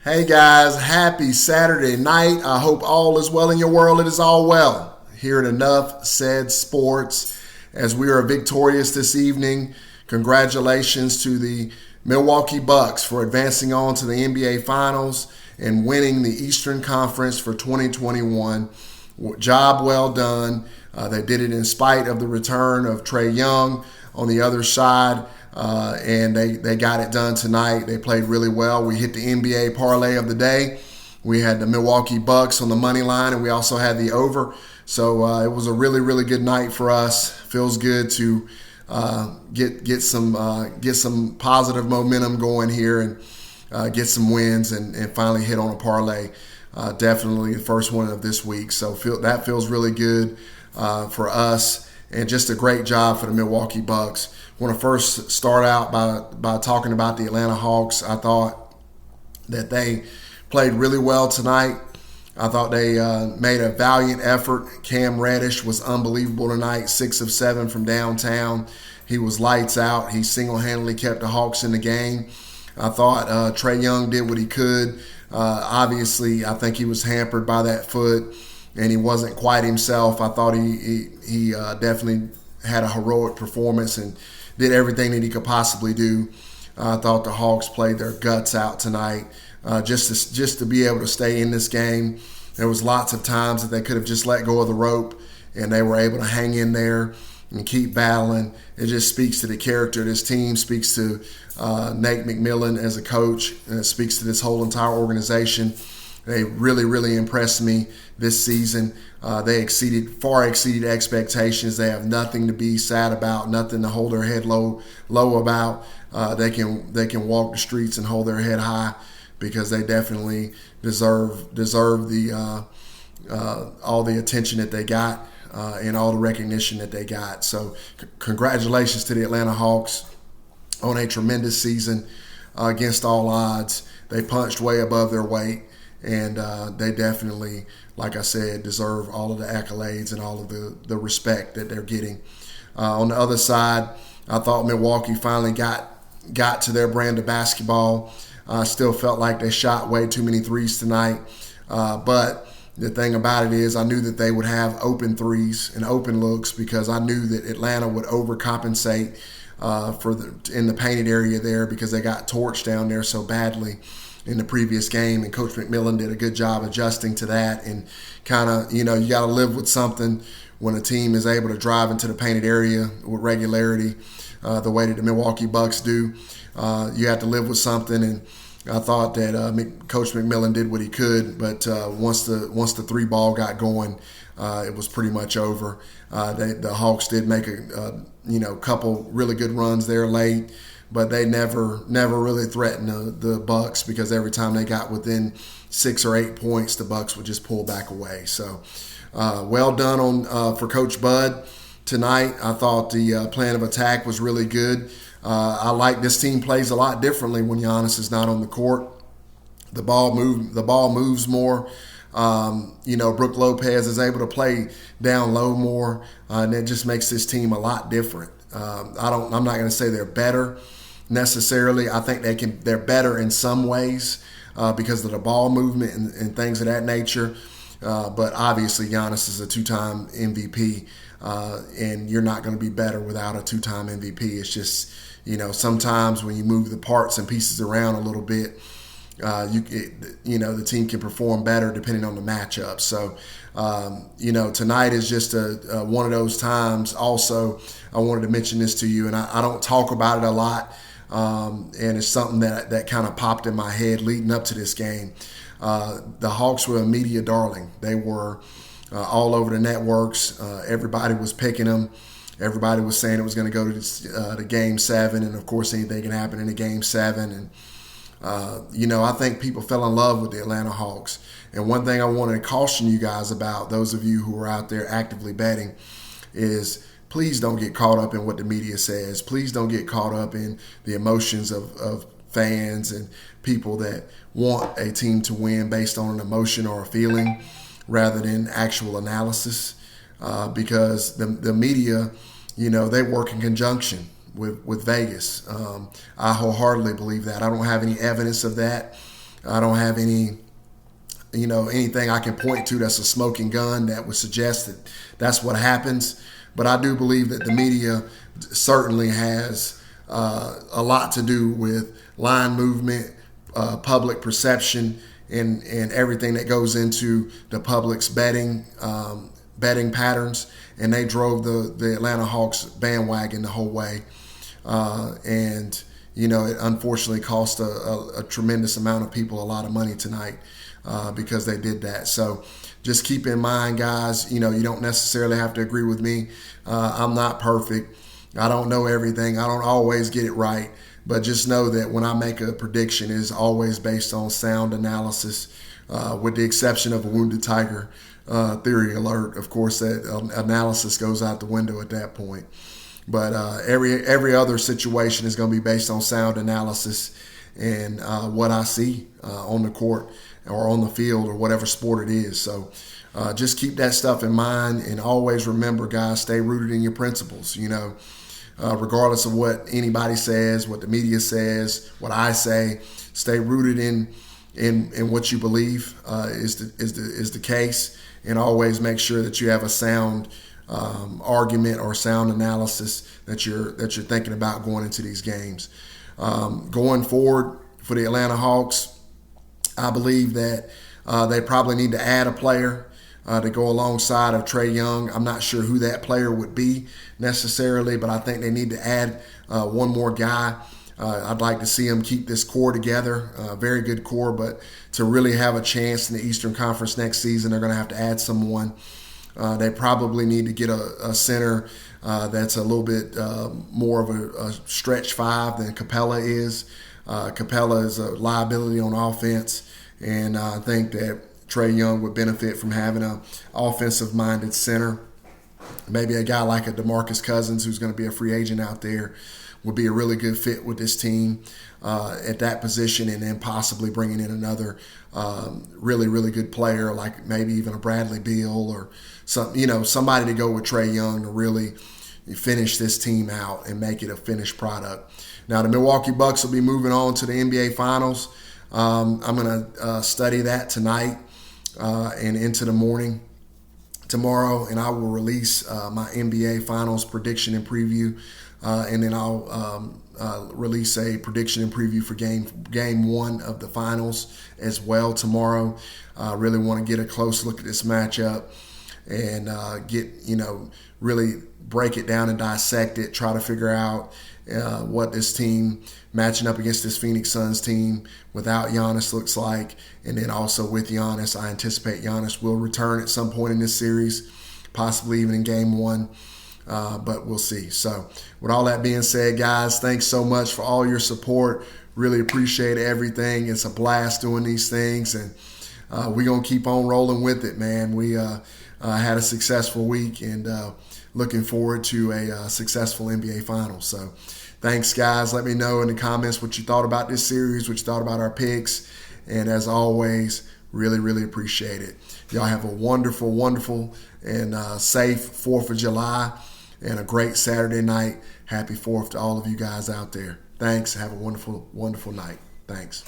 Hey guys, happy Saturday night. I hope all is well in your world. It is all well. Here at Enough Said Sports, as we are victorious this evening, congratulations to the Milwaukee Bucks for advancing on to the NBA Finals and winning the Eastern Conference for 2021. Job well done. They did it in spite of the return of Trae Young on the other side. And they got it done tonight. They played really well. We hit the NBA parlay of the day. We had the Milwaukee Bucks on the money line, and we also had the over. So it was a really, really good night for us. Feels good to get some positive momentum going here and get some wins and finally hit on a parlay. Definitely the first one of this week. So that feels really good for us, and just a great job for the Milwaukee Bucks. I want to first start out by talking about the Atlanta Hawks. I thought that they played really well tonight. I thought they made a valiant effort. Cam Reddish was unbelievable tonight, 6 of 7 from downtown. He was lights out. He single-handedly kept the Hawks in the game. I thought Trae Young did what he could. Obviously, I think he was hampered by that foot, and he wasn't quite himself. I thought he definitely had a heroic performance and did everything that he could possibly do. I thought the Hawks played their guts out tonight just to be able to stay in this game. There was lots of times that they could have just let go of the rope, and they were able to hang in there and keep battling. It just speaks to the character of this team, speaks to Nate McMillan as a coach, and it speaks to this whole entire organization. They really, really impressed me this season. They far exceeded expectations. They have nothing to be sad about, nothing to hold their head low about. They can walk the streets and hold their head high because they definitely deserve the all the attention that they got and all the recognition that they got. So congratulations to the Atlanta Hawks on a tremendous season against all odds. They punched way above their weight. And they definitely, like I said, deserve all of the accolades and all of the respect that they're getting. On the other side, I thought Milwaukee finally got to their brand of basketball. I still felt like they shot way too many threes tonight. But the thing about it is I knew that they would have open threes and open looks because I knew that Atlanta would overcompensate in the painted area there because they got torched down there so badly in the previous game, and Coach McMillan did a good job adjusting to that. And kind of, you got to live with something when a team is able to drive into the painted area with regularity, the way that the Milwaukee Bucks do. You have to live with something, and I thought that Coach McMillan did what he could, but once the three ball got going, it was pretty much over. The Hawks did make a couple really good runs there late, but they never really threatened the Bucks because every time they got within 6 or 8 points, the Bucks would just pull back away. So well done for Coach Bud tonight. I thought the plan of attack was really good. I like this team plays a lot differently when Giannis is not on the court. The ball moves more. Brook Lopez is able to play down low more, and it just makes this team a lot different. I'm not going to say they're better necessarily. I think they're better in some ways because of the ball movement and things of that nature. But obviously Giannis is a 2-time MVP, and you're not going to be better without a 2-time MVP. It's just, sometimes when you move the parts and pieces around a little bit, the team can perform better depending on the matchup. So, tonight is just one of those times. Also, I wanted to mention this to you, and I don't talk about it a lot, and it's something that kind of popped in my head leading up to this game. The Hawks were a media darling. They were all over the networks. Everybody was picking them. Everybody was saying it was going to go to Game 7, and of course anything can happen in a Game 7. And I think people fell in love with the Atlanta Hawks. And one thing I wanted to caution you guys about, those of you who are out there actively betting, is please don't get caught up in what the media says. Please don't get caught up in the emotions of fans and people that want a team to win based on an emotion or a feeling rather than actual analysis. Because the media, they work in conjunction with Vegas. I wholeheartedly believe that. I don't have any evidence of that. I don't have anything I can point to that's a smoking gun that would suggest that that's what happens. But I do believe that the media certainly has a lot to do with line movement, public perception, and everything that goes into the public's betting patterns. And they drove the Atlanta Hawks bandwagon the whole way. And it unfortunately cost a tremendous amount of people a lot of money tonight because they did that. So just keep in mind, guys, you don't necessarily have to agree with me. I'm not perfect. I don't know everything. I don't always get it right. But just know that when I make a prediction, it is always based on sound analysis, with the exception of a wounded tiger theory alert. Of course, that analysis goes out the window at that point. But every other situation is going to be based on sound analysis and what I see on the court or on the field or whatever sport it is. So just keep that stuff in mind, and always remember, guys, stay rooted in your principles. Regardless of what anybody says, what the media says, what I say, stay rooted in what you believe is the case, and always make sure that you have a sound argument or sound analysis that you're thinking about going into these games. Going forward for the Atlanta Hawks, I believe that they probably need to add a player to go alongside of Trae Young. I'm not sure who that player would be necessarily, but I think they need to add one more guy. I'd like to see them keep this core together, very good core, but to really have a chance in the Eastern Conference next season, they're going to have to add someone. They probably need to get a center that's a little bit more of a stretch five than Capella is. Capella is a liability on offense, and I think that Trae Young would benefit from having an offensive-minded center. Maybe a guy like a DeMarcus Cousins, who's going to be a free agent out there, would be a really good fit with this team at that position, and then possibly bringing in another really, really good player, like maybe even a Bradley Beal or somebody to go with Trae Young to really finish this team out and make it a finished product. Now, the Milwaukee Bucks will be moving on to the NBA Finals. I'm going to study that tonight and into the morning tomorrow, and I will release my NBA Finals prediction and preview, and then I'll release a prediction and preview for game one of the Finals as well tomorrow. I really want to get a close look at this matchup and really break it down and dissect it, try to figure out what this team matching up against this Phoenix Suns team without Giannis looks like. And then also with Giannis, I anticipate Giannis will return at some point in this series, possibly even in game one, but we'll see. So with all that being said, guys, thanks so much for all your support. Really appreciate everything. It's a blast doing these things, and we're going to keep on rolling with it, man. We had a successful week, and looking forward to a successful NBA Finals. So thanks, guys. Let me know in the comments what you thought about this series, what you thought about our picks. And as always, really, really appreciate it. Y'all have a wonderful, wonderful and safe 4th of July and a great Saturday night. Happy 4th to all of you guys out there. Thanks. Have a wonderful, wonderful night. Thanks.